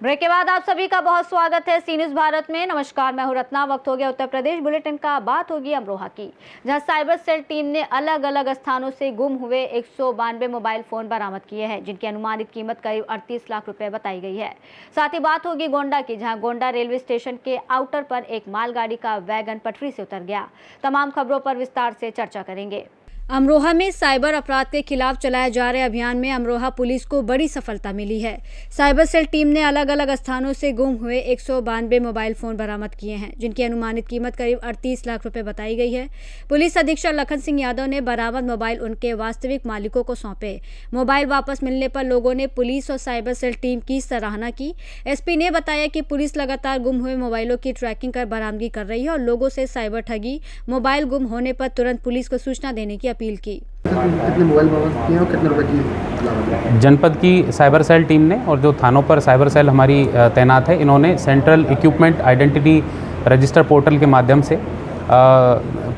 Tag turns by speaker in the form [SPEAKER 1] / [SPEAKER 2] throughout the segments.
[SPEAKER 1] Break के बाद आप सभी का बहुत स्वागत है सी न्यूज़ भारत में। नमस्कार, मैं हूं रत्ना। वक्त हो गया उत्तर प्रदेश बुलेटिन का। बात होगी अमरोहा की, जहां साइबर सेल टीम ने अलग अलग स्थानों से गुम हुए 192 मोबाइल फोन बरामद किए हैं, जिनकी अनुमानित कीमत करीब 38 लाख रुपए बताई गई है। साथ ही बात होगी गोंडा की, जहां गोंडा रेलवे स्टेशन के आउटर पर एक मालगाड़ी का वैगन पटरी से उतर गया। तमाम खबरों पर विस्तार से चर्चा करेंगे। अमरोहा में साइबर अपराध के खिलाफ चलाए जा रहे अभियान में अमरोहा पुलिस को बड़ी सफलता मिली है। साइबर सेल टीम ने अलग अलग स्थानों से गुम हुए 192 मोबाइल फोन बरामद किए हैं, जिनकी अनुमानित कीमत करीब 38 लाख रुपए बताई गई है। पुलिस अधीक्षक लखन सिंह यादव ने बरामद मोबाइल उनके वास्तविक मालिकों को सौंपे। मोबाइल वापस मिलने पर लोगों ने पुलिस और साइबर सेल टीम की सराहना की। एसपी ने बताया कि पुलिस लगातार गुम हुए मोबाइलों की ट्रैकिंग कर बरामदगी कर रही है और लोगों से साइबर ठगी, मोबाइल गुम होने पर तुरंत पुलिस को सूचना देने की अपील की।
[SPEAKER 2] कितने मोबाइल बरामद किए और कितने रुपए की?
[SPEAKER 3] जनपद की साइबर सेल टीम ने और जो थानों पर साइबर सेल हमारी तैनात है, इन्होंने central equipment identity register portal के माध्यम से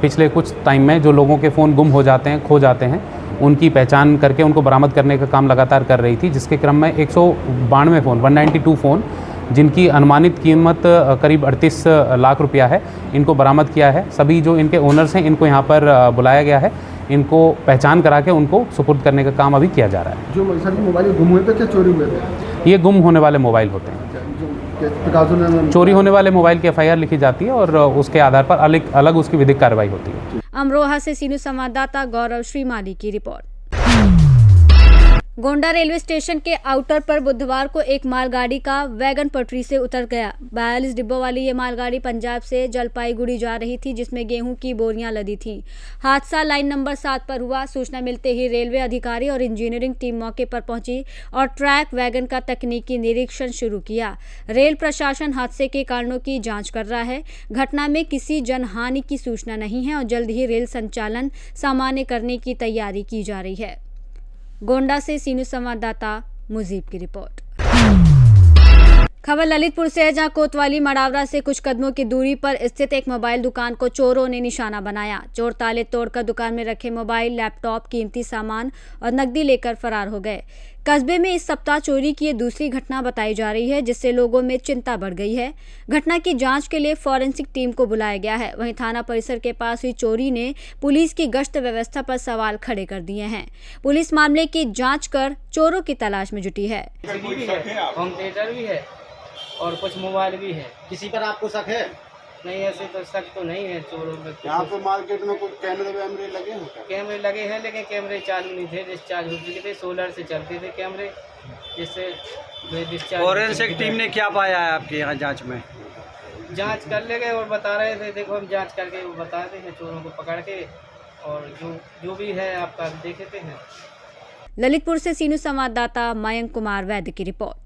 [SPEAKER 3] पिछले कुछ टाइम में जो लोगों के फ़ोन गुम हो जाते हैं, खो जाते हैं, उनकी पहचान करके उनको बरामद करने का काम लगातार कर रही थी, जिसके क्रम में 192 फ़ोन 192 फ़ोन जिनकी अनुमानित कीमत करीब 38 लाख रुपया है, इनको बरामद किया है। सभी जो इनके ओनर्स हैं, इनको यहाँ पर बुलाया गया है। इनको पहचान करा के उनको सुपुर्द करने का काम अभी किया जा रहा है।
[SPEAKER 2] जो सर मोबाइल गुम हुए थे क्या चोरी हुए थे?
[SPEAKER 3] ये गुम होने वाले मोबाइल होते हैं। चोरी होने वाले मोबाइल की FIR लिखी जाती है और उसके आधार पर अलग उसकी विधिक कार्रवाई होती है।
[SPEAKER 1] अमरोहा से सी न्यूज़ संवाददाता गौरव श्रीमाली की रिपोर्ट। गोंडा रेलवे स्टेशन के आउटर पर बुधवार को एक मालगाड़ी का वैगन पटरी से उतर गया। 42 डिब्बों वाली ये मालगाड़ी पंजाब से जलपाईगुड़ी जा रही थी, जिसमें गेहूं की बोरियां लदी थीं। हादसा लाइन नंबर 7 पर हुआ। सूचना मिलते ही रेलवे अधिकारी और इंजीनियरिंग टीम मौके पर पहुंची और ट्रैक वैगन का तकनीकी निरीक्षण शुरू किया। रेल प्रशासन हादसे के कारणों की जाँच कर रहा है। घटना में किसी जनहानि की सूचना नहीं है और जल्द ही रेल संचालन सामान्य करने की तैयारी की जा रही है। गोंडा से सी न्यूज़ संवाददाता मुजीब की रिपोर्ट। खबर ललितपुर से है, जहां कोतवाली मड़ावरा से कुछ कदमों की दूरी पर स्थित एक मोबाइल दुकान को चोरों ने निशाना बनाया। चोर ताले तोड़कर दुकान में रखे मोबाइल, लैपटॉप, कीमती सामान और नकदी लेकर फरार हो गए। कस्बे में इस सप्ताह चोरी की ये दूसरी घटना बताई जा रही है, जिससे लोगों में चिंता बढ़ गई है। घटना की जांच के लिए फॉरेंसिक टीम को बुलाया गया है। वहीं थाना परिसर के पास हुई चोरी ने पुलिस की गश्त व्यवस्था पर सवाल खड़े कर दिए हैं। पुलिस मामले की जांच कर चोरों की तलाश में जुटी है।
[SPEAKER 4] होम थिएटर भी है और कुछ मोबाइल भी है।
[SPEAKER 2] किसी पर आपको शक है?
[SPEAKER 4] नहीं, ऐसे तो शक तो नहीं है चोरों में।
[SPEAKER 2] यहाँ पे मार्केट में कुछ कैमरे वैमरे लगे हैं क्या?
[SPEAKER 4] कैमरे लगे हैं, लेकिन कैमरे चालू नहीं थे, डिस्चार्ज हो चुके थे। सोलर से चलते थे कैमरे, जिससे डिस्चार्ज।
[SPEAKER 5] फॉरेंसिक टीम ने क्या पाया है आपके यहाँ जांच में?
[SPEAKER 4] जांच कर ले गए और बता रहे थे, देखो हम जांच करके वो बता रहे हैं चोरों को पकड़ के, और जो भी है आपका देख लेते हैं।
[SPEAKER 1] ललितपुर से सी न्यूज़ संवाददाता मयंक कुमार वैद्य की रिपोर्ट।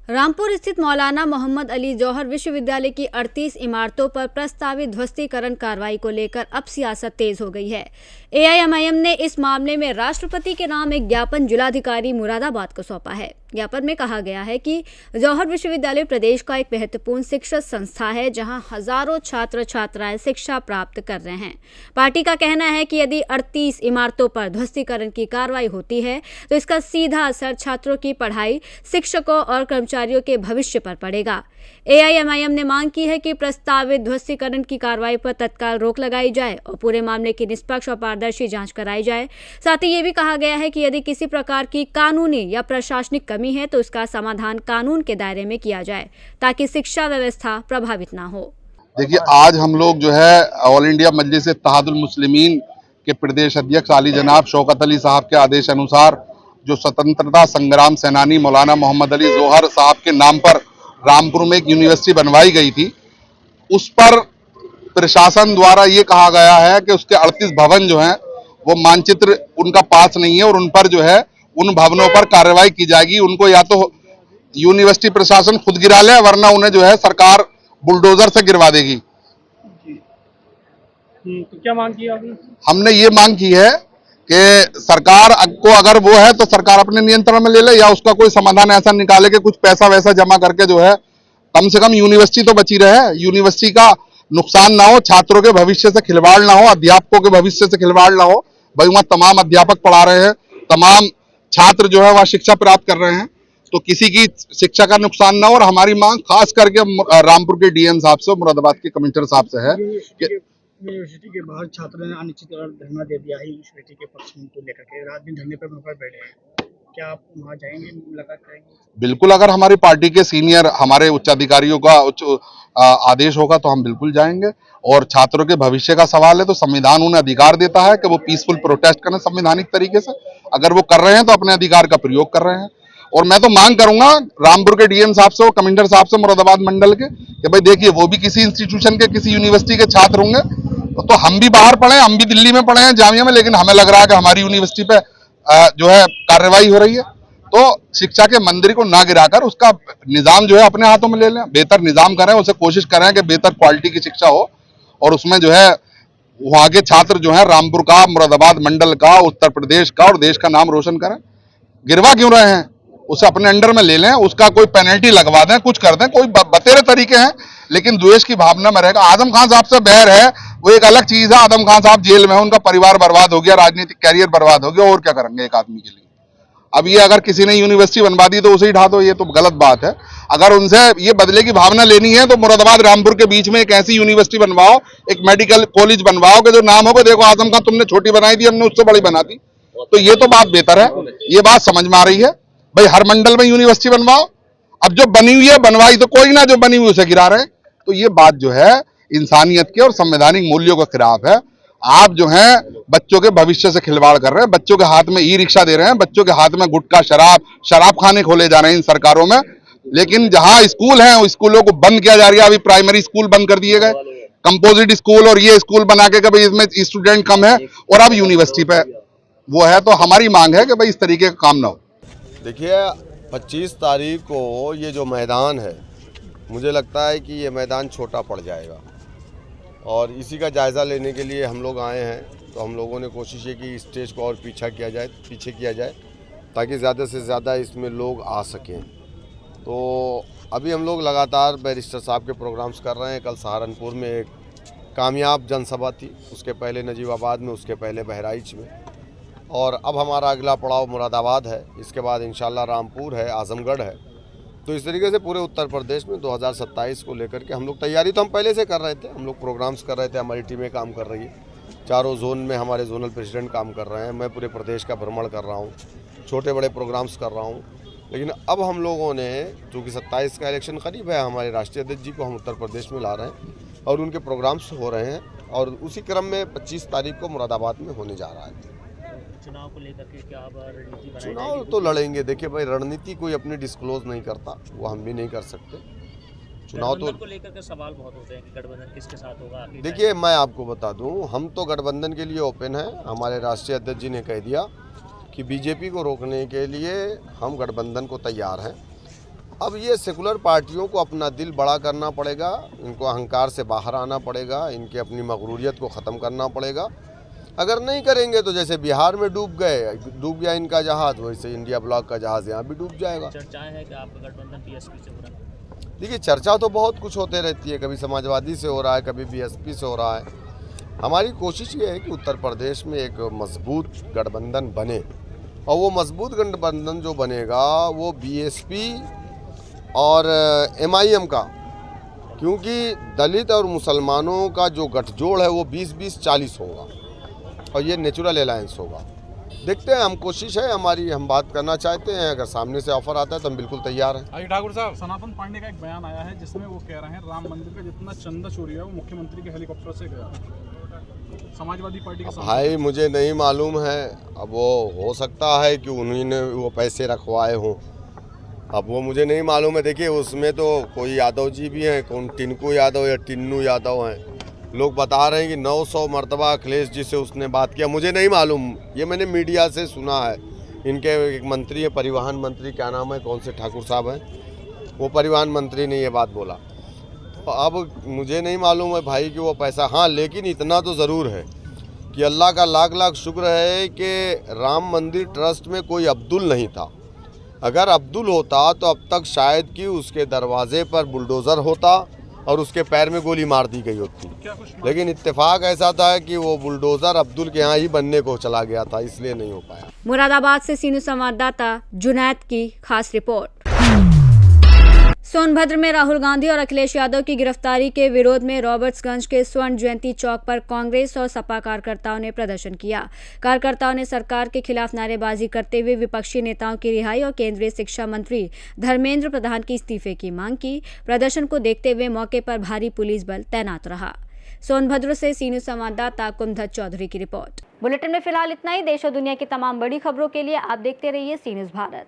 [SPEAKER 1] रामपुर स्थित मौलाना मोहम्मद अली जौहर विश्वविद्यालय की 38 इमारतों पर प्रस्तावित ध्वस्तीकरण कार्रवाई को लेकर अब सियासत तेज हो गई है। AIMIM ने इस मामले में राष्ट्रपति के नाम एक ज्ञापन जिलाधिकारी मुरादाबाद को सौंपा है। ज्ञापन में कहा गया है कि जौहर विश्वविद्यालय प्रदेश का एक महत्वपूर्ण शिक्षा संस्था है, जहां हजारों छात्र छात्राएं शिक्षा प्राप्त कर रहे हैं। पार्टी का कहना है कि यदि 38 इमारतों पर ध्वस्तीकरण की कार्रवाई होती है तो इसका सीधा असर छात्रों की पढ़ाई, शिक्षकों और कर्मचारियों के भविष्य पर पड़ेगा। AIMIM ने मांग की है कि प्रस्तावित ध्वस्तीकरण की कार्रवाई पर तत्काल रोक लगाई जाए और पूरे मामले की निष्पक्ष और पारदर्शी जांच कराई जाए। साथ ही ये भी कहा गया है कि यदि किसी प्रकार की कानूनी या प्रशासनिक कमी है तो इसका समाधान कानून के दायरे में किया जाए, ताकि शिक्षा व्यवस्था प्रभावित ना हो।
[SPEAKER 6] देखिए, आज हम लोग जो है ऑल इंडिया मजलिस इत्तेहादुल मुस्लिमीन के प्रदेश अध्यक्ष आली जनाब शौकत अली साहब के आदेश अनुसार जो स्वतंत्रता संग्राम सेनानी मौलाना मोहम्मद अली जौहर साहब के नाम पर रामपुर में एक यूनिवर्सिटी बनवाई गई थी, उस पर प्रशासन द्वारा ये कहा गया है कि उसके 38 भवन जो हैं वो मानचित्र उनका पास नहीं है और उन पर जो है उन भवनों पर कार्रवाई की जाएगी। उनको या तो यूनिवर्सिटी प्रशासन खुद गिरा ले, वरना उन्हें जो है सरकार बुलडोजर से गिरवा देगी।
[SPEAKER 4] तो क्या मांग की आपने?
[SPEAKER 6] हमने ये मांग की है कि सरकार को अगर वो है तो सरकार अपने नियंत्रण में ले ले, या उसका कोई समाधान ऐसा निकाले कि कुछ पैसा वैसा जमा करके जो है कम से कम यूनिवर्सिटी तो बची रहे। यूनिवर्सिटी का नुकसान ना हो, छात्रों के भविष्य से खिलवाड़ ना हो, अध्यापकों के भविष्य से खिलवाड़ ना हो। भाई वहां तमाम अध्यापक पढ़ा रहे हैं, तमाम छात्र जो है वह शिक्षा प्राप्त कर रहे हैं, तो किसी की शिक्षा का नुकसान ना हो। और हमारी मांग खास करके रामपुर के डीएम साहब से, मुरादाबाद के कमिश्नर साहब से है कि
[SPEAKER 2] यूनिवर्सिटी के बाहर छात्रों ने अनिश्चित धरना दे दिया है यूनिवर्सिटी के पक्ष में को लेकर के, रात दिन धरने पर वहाँ पर बैठे हैं। क्या आप वहाँ जाएंगे, मुलाकात करेंगे?
[SPEAKER 6] बिल्कुल, अगर हमारी पार्टी के सीनियर हमारे उच्च अधिकारियों का आदेश होगा तो हम बिल्कुल जाएंगे। और छात्रों के भविष्य का सवाल है तो संविधान उन्हें अधिकार देता है कि वो पीसफुल प्रोटेस्ट करें संवैधानिक तरीके से। अगर वो कर रहे हैं तो अपने अधिकार का प्रयोग कर रहे हैं। और मैं तो मांग करूंगा रामपुर के डीएम साहब से और कमिश्नर साहब से मुरादाबाद मंडल के कि भाई देखिए, वो भी किसी इंस्टीट्यूशन के, किसी यूनिवर्सिटी के छात्र होंगे, तो हम भी बाहर पढ़े हैं, हम भी दिल्ली में पढ़े हैं जामिया में, लेकिन हमें लग रहा है कि हमारी यूनिवर्सिटी पे जो है कार्रवाई हो रही है। तो शिक्षा के मंदिर को ना गिराकर उसका निजाम जो है अपने हाथों में ले लें, बेहतर निजाम करें, उसे कोशिश करें कि बेहतर क्वालिटी की शिक्षा हो। और उसमें जो है वहां के छात्र जो है रामपुर का, मुरादाबाद मंडल का, उत्तर प्रदेश का और देश का नाम रोशन करें। गिरवा क्यों रहे हैं, उसे अपने अंडर में ले लें, उसका कोई पेनल्टी लगवा दें, कुछ कर दें, कोई बतेरे तरीके हैं, लेकिन द्वेष की भावना में रहेगा। आजम खान साहब से बैर है वो एक अलग चीज है। आजम खान साहब जेल में है, उनका परिवार बर्बाद हो गया, राजनीतिक कैरियर बर्बाद हो गया, और क्या करेंगे एक आदमी के लिए। अब ये अगर किसी ने यूनिवर्सिटी बनवा दी तो उसे ही ढा दो, ये तो गलत बात है। अगर उनसे ये बदले की भावना लेनी है तो मुरादाबाद रामपुर के बीच में एक ऐसी यूनिवर्सिटी बनवाओ, एक मेडिकल कॉलेज बनवाओ कि जो नाम होगा देखो आजम खान तुमने छोटी बनाई थी, हमने उससे बड़ी बना दी। तो ये तो बात बेहतर है, ये बात समझ में आ रही है। भाई हर मंडल में यूनिवर्सिटी बनवाओ। अब जो बनी हुई है बनवाई तो कोई ना, जो बनी हुई उसे गिरा रहे हैं। तो ये बात जो है इंसानियत के और संवैधानिक मूल्यों के खिलाफ है। आप जो हैं बच्चों के भविष्य से खिलवाड़ कर रहे हैं, बच्चों के हाथ में ई रिक्शा दे रहे हैं, बच्चों के हाथ में गुटखा, शराब खाने खोले जा रहे हैं इन सरकारों में। लेकिन जहां स्कूल हैं स्कूलों को बंद किया जा रहा है। अभी प्राइमरी स्कूल बंद कर दिए गए, कंपोजिट स्कूल और ये स्कूल बना के भाई इसमें स्टूडेंट कम है, और अब यूनिवर्सिटी पे वो है। तो हमारी मांग है कि भाई इस तरीके का काम ना हो।
[SPEAKER 7] देखिए 25 तारीख को ये जो मैदान है, मुझे लगता है कि ये मैदान छोटा पड़ जाएगा, और इसी का जायज़ा लेने के लिए हम लोग आए हैं। तो हम लोगों ने कोशिश ये की स्टेज को और पीछे किया जाए ताकि ज़्यादा से ज़्यादा इसमें लोग आ सकें। तो अभी हम लोग लगातार बैरिस्टर साहब के प्रोग्राम्स कर रहे हैं। कल सहारनपुर में एक कामयाब जनसभा थी, उसके पहले नजीबाबाद में, उसके पहले बहराइच में, और अब हमारा अगला पड़ाव मुरादाबाद है। इसके बाद इंशाल्लाह रामपुर है, आजमगढ़ है। तो इस तरीके से पूरे उत्तर प्रदेश में 2027 को लेकर के हम लोग तैयारी तो हम पहले से कर रहे थे, हम लोग प्रोग्राम्स कर रहे थे, हमारी टीमें काम कर रही है, चारों जोन में हमारे जोनल प्रेसिडेंट काम कर रहे हैं, मैं पूरे प्रदेश का भ्रमण कर रहा हूँ, छोटे बड़े प्रोग्राम्स कर रहा हूँ। लेकिन अब हम लोगों ने, चूँकि 27 का इलेक्शन करीब है, हमारे राष्ट्रीय अध्यक्ष जी को हम उत्तर प्रदेश में ला रहे हैं और उनके प्रोग्राम्स हो रहे हैं, और उसी क्रम में 25 तारीख को मुरादाबाद में होने जा रहा है।
[SPEAKER 8] चुनाव को लेकर के क्या रणनीति बनाई
[SPEAKER 7] चुनाव
[SPEAKER 8] जाएगी?
[SPEAKER 7] तो लड़ेंगे। देखिए भाई, रणनीति कोई अपनी डिस्क्लोज नहीं करता, वो हम भी नहीं कर सकते। चुनाव तो
[SPEAKER 8] को लेकर के सवाल बहुत होते हैं कि गठबंधन किसके साथ होगा।
[SPEAKER 7] देखिए, मैं आपको बता दूं, हम तो गठबंधन के लिए ओपन है। हमारे राष्ट्रीय अध्यक्ष जी ने कह दिया कि बीजेपी को रोकने के लिए हम गठबंधन को तैयार हैं। अब ये सेकुलर पार्टियों को अपना दिल बड़ा करना पड़ेगा, इनको अहंकार से बाहर आना पड़ेगा, इनकी अपनी मगरूरियत को ख़त्म करना पड़ेगा। अगर नहीं करेंगे तो जैसे बिहार में डूब गया इनका जहाज़, वैसे इंडिया ब्लॉक का जहाज़ यहाँ भी डूब जाएगा।
[SPEAKER 8] चर्चाएं है कि आपका गठबंधन बीएसपी से हो रहा है।
[SPEAKER 7] देखिए, चर्चा तो बहुत कुछ होते रहती है, कभी समाजवादी से हो रहा है, कभी बीएसपी से हो रहा है। हमारी कोशिश ये है कि उत्तर प्रदेश में एक मजबूत गठबंधन बने, और वो मजबूत गठबंधन जो बनेगा वो बीएसपी और एमआईएम का, क्योंकि दलित और मुसलमानों का जो गठजोड़ है वो 20-20-40 होगा, और ये नेचुरल अलायंस होगा। देखते हैं, हम कोशिश है हमारी, हम बात करना चाहते हैं। अगर सामने से ऑफर आता है तो हम बिल्कुल तैयार हैं।
[SPEAKER 9] आगे ठाकुर साहब, सनातन पांडे का एक बयान आया है जिसमें वो कह रहे हैं राम मंदिर का जितना चंदा चोरी है वो मुख्यमंत्री के हेलीकॉप्टर से गया, समाजवादी पार्टी के।
[SPEAKER 7] भाई मुझे नहीं मालूम है, अब वो हो सकता है कि उन्होंने वो पैसे रखवाए हों, अब वो मुझे नहीं मालूम है। देखिए, उसमें तो कोई यादव जी भी हैं, कौन टिनको यादव या टिन्नू यादव हैं। लोग बता रहे हैं कि 900 मरतबा अखिलेश जी से उसने बात किया, मुझे नहीं मालूम, ये मैंने मीडिया से सुना है। इनके एक मंत्री है, परिवहन मंत्री, क्या नाम है, कौन से ठाकुर साहब हैं, वो परिवहन मंत्री ने ये बात बोला। तो अब मुझे नहीं मालूम है भाई कि वो पैसा, हाँ, लेकिन इतना तो ज़रूर है कि अल्लाह का लाख लाख शुक्र है कि राम मंदिर ट्रस्ट में कोई अब्दुल नहीं था। अगर अब्दुल होता तो अब तक शायद कि उसके दरवाजे पर बुलडोज़र होता और उसके पैर में गोली मार दी गई होती।
[SPEAKER 9] क्या कुछ
[SPEAKER 7] लेकिन इत्तेफाक ऐसा था कि वो बुलडोज़र अब्दुल के यहाँ ही बनने को चला गया था, इसलिए नहीं हो पाया।
[SPEAKER 1] मुरादाबाद से सीनू संवाददाता जुनैद की खास रिपोर्ट। सोनभद्र में राहुल गांधी और अखिलेश यादव की गिरफ्तारी के विरोध में रॉबर्ट्सगंज के स्वर्ण जयंती चौक पर कांग्रेस और सपा कार्यकर्ताओं ने प्रदर्शन किया। कार्यकर्ताओं ने सरकार के खिलाफ नारेबाजी करते हुए विपक्षी नेताओं की रिहाई और केंद्रीय शिक्षा मंत्री धर्मेंद्र प्रधान के इस्तीफे की मांग की। प्रदर्शन को देखते हुए मौके पर भारी पुलिस बल तैनात रहा। सोनभद्र से सीनियर संवाददाता कुमधत चौधरी की रिपोर्ट। बुलेटिन में फिलहाल इतना ही। देश और दुनिया की तमाम बड़ी खबरों के लिए आप देखते रहिए सी न्यूज़ भारत।